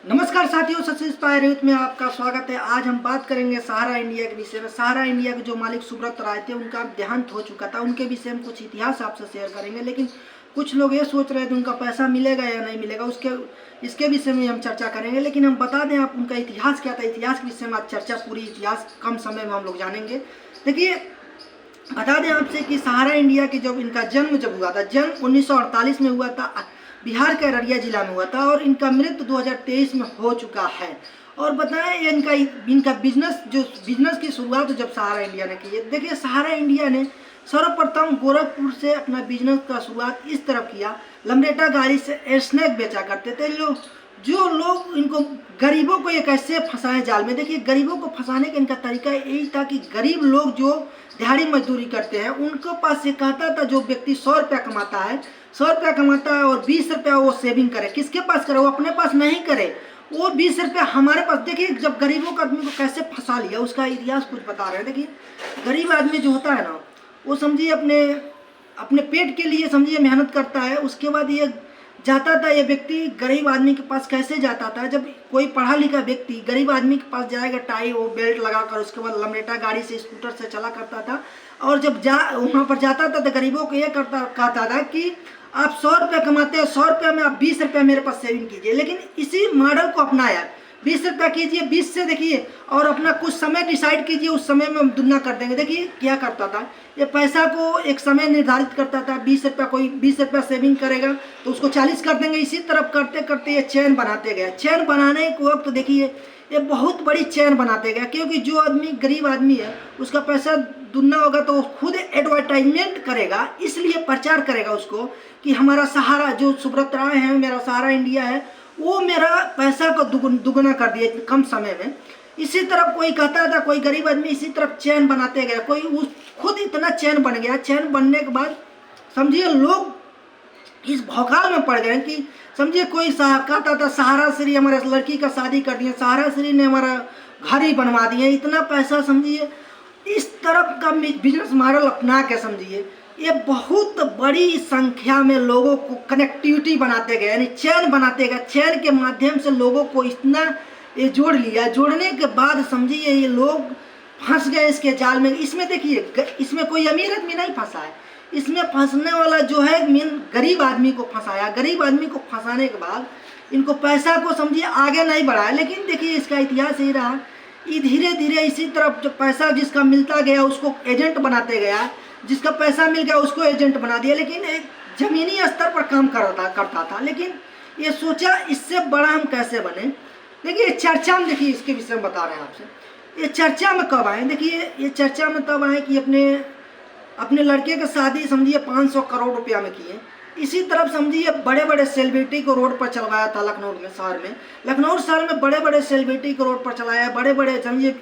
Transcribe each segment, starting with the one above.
नमस्कार साथियों, success inspire youth में आपका स्वागत है। आज हम बात करेंगे सहारा इंडिया के विषय में। सहारा इंडिया के जो मालिक सुब्रत राय थे, उनका देहांत हो चुका था। उनके विषय में कुछ इतिहास आपसे शेयर करेंगे, लेकिन कुछ लोग ये सोच रहे थे उनका पैसा मिलेगा या नहीं मिलेगा, इसके विषय में हम चर्चा करेंगे। लेकिन हम बता दें आप उनका इतिहास क्या था। इतिहास के विषय में आज चर्चा, पूरी इतिहास कम समय में हम लोग जानेंगे। देखिए, बता दें आपसे कि सहारा इंडिया की जब इनका जन्म हुआ था, जन्म 1948 में हुआ था, बिहार के अररिया जिला में हुआ था, और इनका मृत्यु 2023 में हो चुका है। और बताएं इनका बिजनेस की शुरुआत जब सहारा इंडिया ने की है। देखिए, सहारा इंडिया ने सर्वप्रथम गोरखपुर से अपना बिजनेस का शुरुआत इस तरफ किया। लमरेटा गाड़ी से स्नैक बेचा करते थे जो लोग इनको गरीबों को ये कैसे फंसाएं जाल में। देखिए, गरीबों को फंसाने का इनका तरीका यही था कि गरीब लोग जो दिहाड़ी मजदूरी करते हैं, उनके पास ये कहता था जो व्यक्ति 100 रुपया कमाता है, 100 रुपया कमाता है और 20 रुपया वो सेविंग करे। किसके पास करे? वो अपने पास नहीं करे, वो 20 रुपया हमारे पास। देखिए, जब गरीबों का आदमी को कैसे फंसा लिया, उसका इतिहास कुछ बता रहे हैं। देखिए, गरीब आदमी जो होता है ना, वो समझिए अपने पेट के लिए समझिए मेहनत करता है। उसके बाद ये जाता था, ये व्यक्ति गरीब आदमी के पास कैसे जाता था? जब कोई पढ़ा लिखा व्यक्ति गरीब आदमी के पास जाएगा, टाई वो बेल्ट लगाकर, उसके बाद लमरेटा गाड़ी से, स्कूटर से चला करता था। और जब वहाँ पर जाता था तो गरीबों को ये कहता था कि आप 100 रुपया कमाते हैं, 100 रुपया में आप 20 रुपया मेरे पास सेविंग कीजिए। लेकिन इसी मॉडल को अपनाया, 20 रुपया कीजिए, 20 से देखिए, और अपना कुछ समय डिसाइड कीजिए, उस समय में हम दुगना कर देंगे। देखिए क्या करता था, ये पैसा को एक समय निर्धारित करता था। 20 रुपया, कोई 20 रुपया सेविंग करेगा तो उसको 40 कर देंगे। इसी तरफ करते करते ये चेन बनाते गए। चेन बनाने के वक्त देखिए, ये बहुत बड़ी चेन बनाते गए, क्योंकि जो आदमी गरीब आदमी है उसका पैसा दुगना होगा तो खुद एडवर्टाइजमेंट करेगा, इसलिए प्रचार करेगा उसको कि हमारा सहारा, जो सुब्रत राय है, मेरा सहारा इंडिया है, वो मेरा पैसा को दुगना कर दिए कम समय में। इसी तरफ कोई कहता था, कोई गरीब आदमी इसी तरफ चेन बनाते गया, कोई खुद इतना चेन बन गया। चेन बनने के बाद समझिए लोग इस भौकाल में पड़ गए कि समझिए कोई कहता था सहारा श्री हमारे लड़की का शादी कर दिए, सहारा श्री ने हमारा घर ही बनवा दिए, इतना पैसा। समझिए इस तरफ का बिजनेस मॉडल अपना के समझिए ये बहुत बड़ी संख्या में लोगों को कनेक्टिविटी बनाते गए, यानी चैन बनाते गए। चैन के माध्यम से लोगों को इतना ये जोड़ लिया। जोड़ने के बाद समझिए ये लोग फंस गए इसके जाल में। इसमें देखिए, इसमें कोई अमीर आदमी नहीं फंसा है, इसमें फंसने वाला जो है मेन गरीब आदमी को फंसाया। गरीब आदमी को फंसाने के बाद इनको पैसा को समझिए आगे नहीं बढ़ाया। लेकिन देखिए, इसका इतिहास यही रहा, ये धीरे धीरे इसी तरफ जो पैसा जिसका मिलता गया उसको एजेंट बनाते गया, जिसका पैसा मिल गया उसको एजेंट बना दिया। लेकिन एक जमीनी स्तर पर काम करता था। लेकिन ये सोचा इससे बड़ा हम कैसे बने। देखिए, चर्चा में, देखिए इसके विषय में बता रहे हैं आपसे। ये चर्चा में कब आए? देखिए, ये चर्चा में तब आए कि अपने लड़के की शादी समझिए 500 करोड़ रुपया में किए। इसी तरफ समझिए बड़े बड़े सेलिब्रिटी को रोड पर चलवाया था। लखनऊ शहर में बड़े बड़े सेलिब्रिटी को रोड पर चलाया। बड़े बड़े समझिए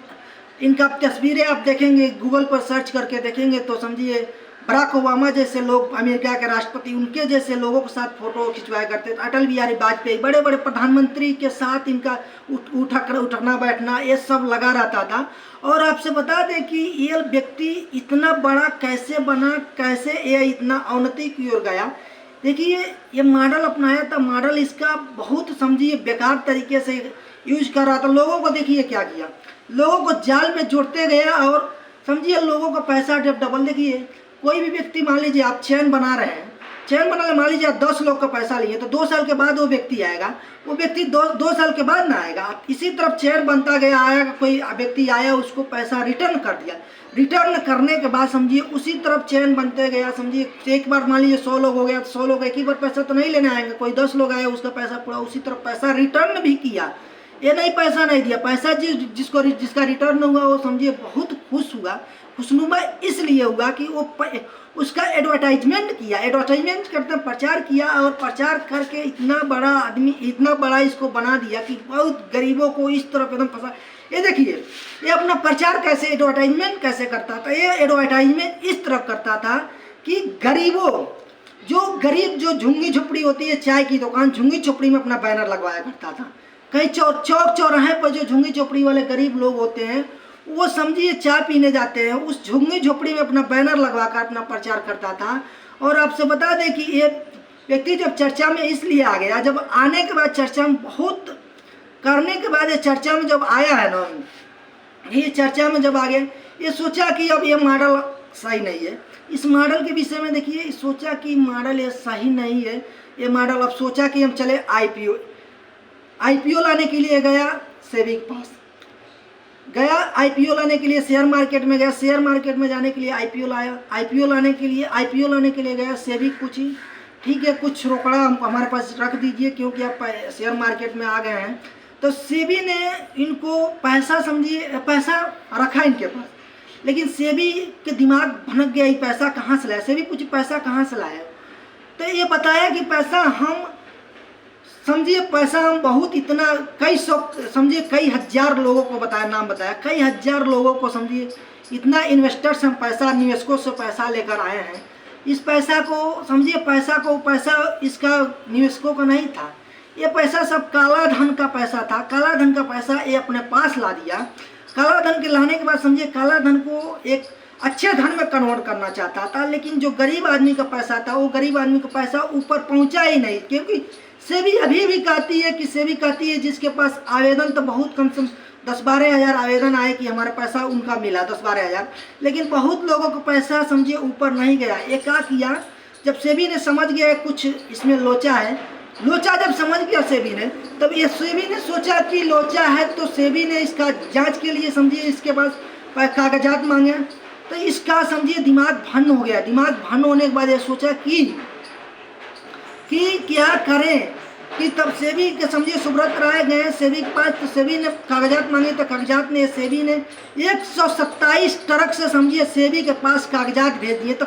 इनका तस्वीरें आप देखेंगे, गूगल पर सर्च करके देखेंगे तो समझिए बराक ओबामा जैसे लोग, अमेरिका के राष्ट्रपति, उनके जैसे लोगों के साथ फोटो खिंचवाया करते थे। अटल बिहारी वाजपेयी, बड़े बड़े प्रधानमंत्री के साथ इनका उठना बैठना ये सब लगा रहता था। और आपसे बता दें कि ये व्यक्ति इतना बड़ा कैसे बना, कैसे ये इतना अवनति की ओर गया। देखिए, ये मॉडल अपनाया था। मॉडल इसका बहुत समझिए बेकार तरीके से यूज कर रहा था। लोगों को देखिए क्या किया, लोगों को जाल में जोड़ते गया और समझिए लोगों का पैसा जब डबल। देखिए, कोई भी व्यक्ति, मान लीजिए आप चैन बना रहे हैं, चैन बना मान लीजिए आप 10 लोग का पैसा लिए, तो 2 साल के बाद वो व्यक्ति आएगा। वो व्यक्ति दो साल के बाद ना आएगा। इसी तरफ चैन बनता गया, आया कोई व्यक्ति आया, उसको पैसा रिटर्न कर दिया। रिटर्न करने के बाद समझिए उसी तरफ चैन बनते गया। समझिए एक बार मान लीजिए 100 लोग हो गया, तो 100 लोग एक ही बार पैसा तो नहीं लेने आएंगे। कोई 10 लोग आए, उसका पैसा पूरा उसी तरफ पैसा रिटर्न भी किया। ये नहीं पैसा नहीं दिया, पैसा जिसका रिटर्न हुआ वो समझिए बहुत खुश हुआ। खुशनुमा इसलिए हुआ कि वो उसका एडवर्टाइजमेंट किया। एडवर्टाइजमेंट करते प्रचार किया, और प्रचार करके इतना बड़ा आदमी, इतना बड़ा इसको बना दिया कि बहुत गरीबों को इस तरफ एकदम फंसा। ये देखिए, ये अपना प्रचार कैसे, एडवर्टाइजमेंट कैसे करता था। ये एडवर्टाइजमेंट इस तरफ करता था कि गरीबों, जो झुंगी झोपड़ी होती है, चाय की दुकान, झुंगी झोपड़ी में अपना बैनर लगवाया करता था। कहीं चौक चौराहे पर जो झुंगी झोपड़ी वाले गरीब लोग होते हैं, वो समझिए चाय पीने जाते हैं, उस झुंगी झोपड़ी में अपना बैनर लगवा कर अपना प्रचार करता था। और आपसे बता दें कि ये व्यक्ति जब चर्चा में इसलिए आ गया, जब आने के बाद चर्चा में बहुत करने के बाद ये चर्चा में जब आया है ना, ये चर्चा में जब आ गया, ये सोचा कि अब ये मॉडल सही नहीं है। इस मॉडल के विषय में देखिए, सोचा कि मॉडल ये सही नहीं है, ये मॉडल। अब सोचा कि हम चले आईपीओ लाने के लिए गया सेबी के पास, गया आईपीओ लाने के लिए, शेयर मार्केट में गया, शेयर मार्केट में जाने के लिए आईपीओ लाया, आईपीओ लाने के लिए गया सेबी पूछी, ठीक है कुछ रोकड़ा हमारे पास रख दीजिए क्योंकि आप शेयर मार्केट में आ गए हैं। तो सेबी ने इनको पैसा, समझिए पैसा रखा इनके पास, लेकिन सेबी के दिमाग भनक गया, ये पैसा कहाँ से लाया। सेबी पूछी पैसा कहाँ से लाया, तो ये बताया कि पैसा हम, समझिए पैसा हम बहुत इतना कई सौ, समझिए कई हजार लोगों को बताया, नाम बताया, कई हजार लोगों को, समझिए इतना इन्वेस्टर्स हम पैसा, निवेशकों से पैसा लेकर आए हैं। इस पैसा को, समझिए पैसा इसका निवेशकों का नहीं था, ये पैसा सब काला धन का पैसा था। काला धन का पैसा ये अपने पास ला दिया। काला धन के लाने के बाद, समझिए काला धन को एक अच्छे धन में कन्वर्ट करना चाहता था, लेकिन जो गरीब आदमी का पैसा था, वो गरीब आदमी का पैसा ऊपर पहुंचा ही नहीं। क्योंकि सेबी अभी भी कहती है जिसके पास आवेदन तो बहुत कम से 10-12 हज़ार आवेदन आए कि हमारा पैसा उनका मिला 10-12 हज़ार, लेकिन बहुत लोगों को पैसा, समझिए ऊपर नहीं गया। ये क्या किया, जब सेबी ने समझ गया कुछ इसमें लोचा है, लोचा जब समझ गया सेबी ने, तब ये सेबी ने सोचा कि लोचा है, तो सेबी ने इसका जांच के लिए, समझिए इसके पास कागजात मांगे। तो इसका, समझिए दिमाग भन्न हो गया। दिमाग भन्न होने के बाद ये सोचा कि क्या करें, कि तब सेबी के, समझिए सुब्रत राय गए सेबी के पास, तो सेबी ने कागजात मांगे, तो कागजात ने, सेबी ने 127 ट्रक से, समझिए सेबी के पास कागजात भेज दिए। तो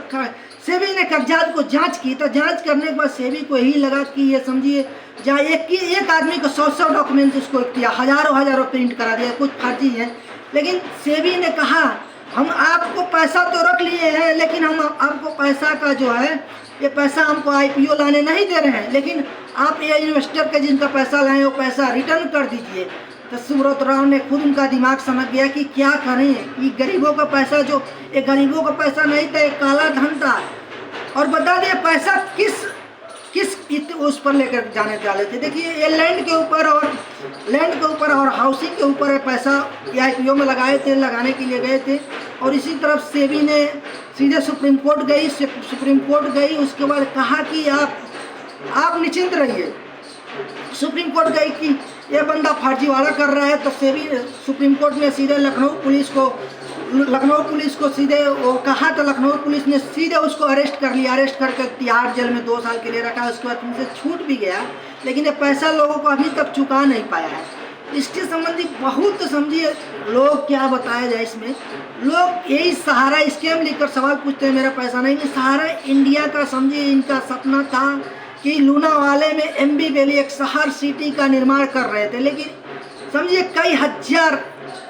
सेबी ने कागजात को जांच की, तो जांच करने के बाद सेबी को यही लगा कि ये, समझिए जहाँ एक आदमी को 100 डॉक्यूमेंट उसको दिया, हजारों प्रिंट करा दिया, कुछ फर्जी है। लेकिन सेबी ने कहा हम आपको पैसा तो रख लिए हैं, लेकिन हम आपको पैसा का जो है, ये पैसा हमको आईपीओ लाने नहीं दे रहे हैं, लेकिन आप ये इन्वेस्टर के जिनका पैसा लाए वो पैसा रिटर्न कर दीजिए। तो सुब्रत राव ने खुद, उनका दिमाग समझ गया कि क्या करें, ये गरीबों का पैसा, जो ये गरीबों का पैसा नहीं था, ये काला धन था। और बता दें पैसा किस उस पर लेकर जाने वाले थे। देखिए ये लैंड के ऊपर और हाउसिंग के ऊपर है पैसा, ये आईपीओ में लगाने के लिए गए थे। और इसी तरफ सेबी ने सीधे सुप्रीम कोर्ट गई, उसके बाद कहा कि आप निश्चिंत रहिए। सुप्रीम कोर्ट गई कि यह बंदा फर्जीवाड़ा कर रहा है, तो सेबी सुप्रीम कोर्ट ने सीधे लखनऊ पुलिस को सीधे वो कहा, तो लखनऊ पुलिस ने सीधे उसको अरेस्ट कर लिया। अरेस्ट करके तिहाड़ जेल में 2 साल के लिए रखा। उसके बाद उनसे छूट भी गया, लेकिन ये पैसा लोगों को अभी तक चुका नहीं पाया है। इसके संबंधी बहुत, समझिए लोग क्या बताया जाए, इसमें लोग यही सहारा स्कैम लिखकर सवाल पूछते हैं, मेरा पैसा नहीं। सहारा इंडिया का, समझिए इनका सपना था कि लूनावाले में एमबी वैली, एक शहर सिटी का निर्माण कर रहे थे, लेकिन समझिए कई हजार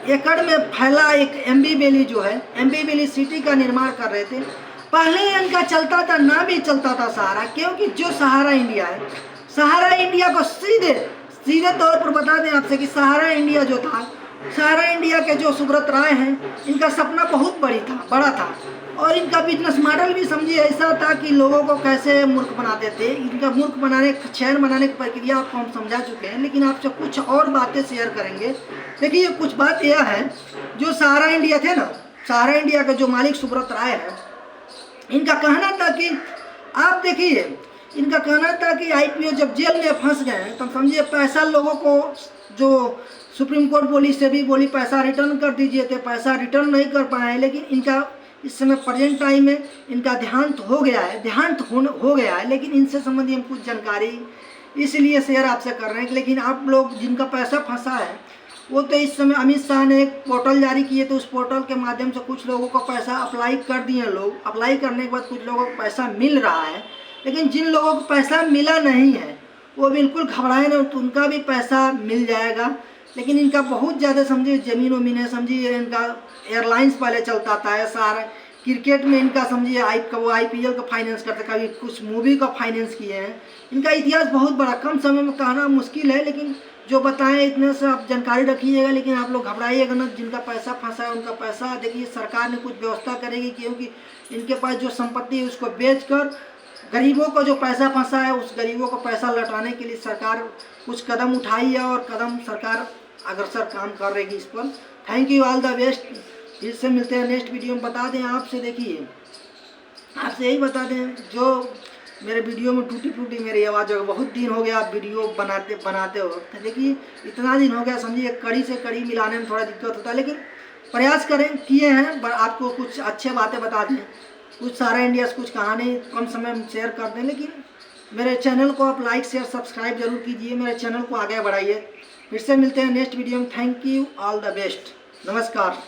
एकड़ में फैला एक एमबी वैली जो है, एमबी वैली सिटी का निर्माण कर रहे थे। पहले इनका चलता था, ना भी चलता था सहारा, क्योंकि जो सहारा इंडिया है, सहारा इंडिया को सीधे तौर पर बता दें आपसे कि सहारा इंडिया जो था, सहारा इंडिया के जो सुब्रत राय हैं, इनका सपना बहुत बड़ा था। और इनका बिजनेस मॉडल भी, समझिए ऐसा था कि लोगों को कैसे मूर्ख बनाते थे। इनका मूर्ख बनाने, चैन बनाने की प्रक्रिया आपको हम समझा चुके हैं, लेकिन आपसे कुछ और बातें शेयर करेंगे। देखिए कुछ बात यह है, जो सहारा इंडिया थे ना, सहारा इंडिया का जो मालिक सुब्रत राय है, इनका कहना था कि आप देखिए, इनका कहना था कि आईपीओ जब जेल में फंस गए हैं, तो समझिए पैसा लोगों को, जो सुप्रीम कोर्ट बोली, सेबी बोली पैसा रिटर्न कर दीजिए, थे पैसा रिटर्न नहीं कर पाए। लेकिन इनका इस समय प्रेजेंट टाइम में इनका देहांत हो गया है, लेकिन इनसे संबंधी हम कुछ जानकारी इसलिए शेयर आपसे कर रहे हैं। लेकिन आप लोग जिनका पैसा फंसा है, वो तो इस समय अमित शाह ने एक पोर्टल जारी किए, तो उस पोर्टल के माध्यम से कुछ लोगों को पैसा अप्लाई कर दिए लोग। अप्लाई करने के बाद कुछ लोगों को पैसा मिल रहा है, लेकिन जिन लोगों को पैसा मिला नहीं है वो बिल्कुल घबराए ना, तो उनका भी पैसा मिल जाएगा। लेकिन इनका बहुत ज़्यादा, समझिए ज़मीन वमीन है, समझिए इनका एयरलाइंस पहले चलता था, सारा क्रिकेट में इनका, समझिए वो आईपीएल का फाइनेंस करते, कभी कुछ मूवी का फाइनेंस किए हैं। इनका इतिहास बहुत बड़ा, कम समय में कहना मुश्किल है, लेकिन जो बताएं इतने से आप जानकारी रखिएगा। लेकिन आप लोग घबराइएगा ना, जिनका पैसा फंसा है उनका पैसा, देखिए सरकार ने कुछ व्यवस्था करेगी, क्योंकि इनके पास जो संपत्ति है उसको बेचकर गरीबों को जो पैसा फंसा है उस गरीबों को पैसा लौटाने के लिए सरकार कुछ कदम उठाई है और कदम सरकार अग्रसर काम कर रहेगी इस पर। Thank you, all the best. फिर से मिलते हैं नेक्स्ट वीडियो में। बता दें आपसे, देखिए आपसे यही बता दें, जो मेरे वीडियो में टूटी फूटी मेरी आवाज़ हो, बहुत दिन हो गया आप वीडियो बनाते हो, देखिए इतना दिन हो गया, समझिए कड़ी से कड़ी मिलाने में थोड़ा दिक्कत होता है, लेकिन प्रयास करें किए हैं आपको कुछ अच्छे बातें बता दें, कुछ सारा इंडिया से कुछ कहानी कम समय में शेयर कर दें। लेकिन मेरे चैनल को आप लाइक शेयर सब्सक्राइब जरूर कीजिए, मेरे चैनल को आगे बढ़ाइए। फिर से मिलते हैं नेक्स्ट वीडियो में। Thank you, all the best, नमस्कार।